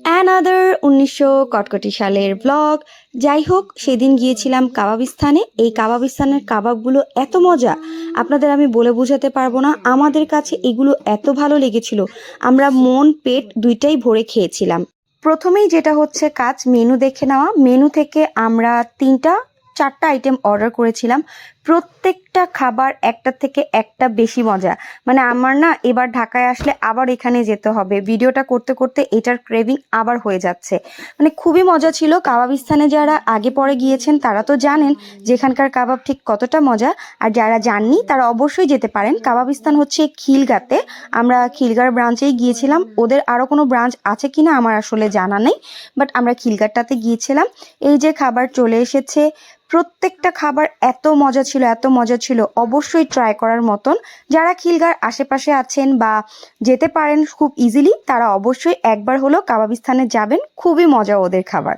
Another ১৯০০ কটকটি সালের blog. যাই হোক, সেদিন গিয়েছিলাম কাবাবিস্তানে। এই কাবাবিস্তানের কাবাবগুলো এত মজা, আপনাদের আমি বলে বোঝাতে পারবো না। আমাদের কাছে এগুলো এত ভালো লেগেছিল, আমরা মন পেট দুইটাই ভরে খেয়েছিলাম। প্রথমেই যেটা হচ্ছে কাজ মেনু দেখে নেওয়া। মেনু থেকে আমরা 4টা আইটেম অর্ডার করেছিলাম। প্রত্যেকটা খাবার একটা থেকে একটা বেশি মজা। মানে আমার না এবার ঢাকায় আসলে আবার এখানে যেতে হবে। ভিডিওটা করতে করতে এটার ক্রেভিং আবার হয়ে যাচ্ছে। মানে খুবই মজা ছিল। কাবাবিস্তানে যারা আগে পরে গিয়েছেন তারা তো জানেন যেখানকার কাবাব ঠিক কতটা মজা, আর যারা যাননি তারা অবশ্যই যেতে পারেন। কাবাবিস্তান হচ্ছে খিলগাতে। আমরা খিলগার ব্রাঞ্চেই গিয়েছিলাম। ওদের আরও কোনো ব্রাঞ্চ আছে কিনা আমার আসলে জানা নেই, বাট আমরা খিলগারটাতে গিয়েছিলাম। এই যে খাবার চলে এসেছে, প্রত্যেকটা খাবার এত মজা ছিল, এত মজা ছিল, অবশ্যই ট্রাই করার মতন। যারা খিলগার আশেপাশে আছেন বা যেতে পারেন খুব ইজিলি, তারা অবশ্যই একবার হলেও কাবাবিস্তানে যাবেন। খুবই মজা ওদের খাবার।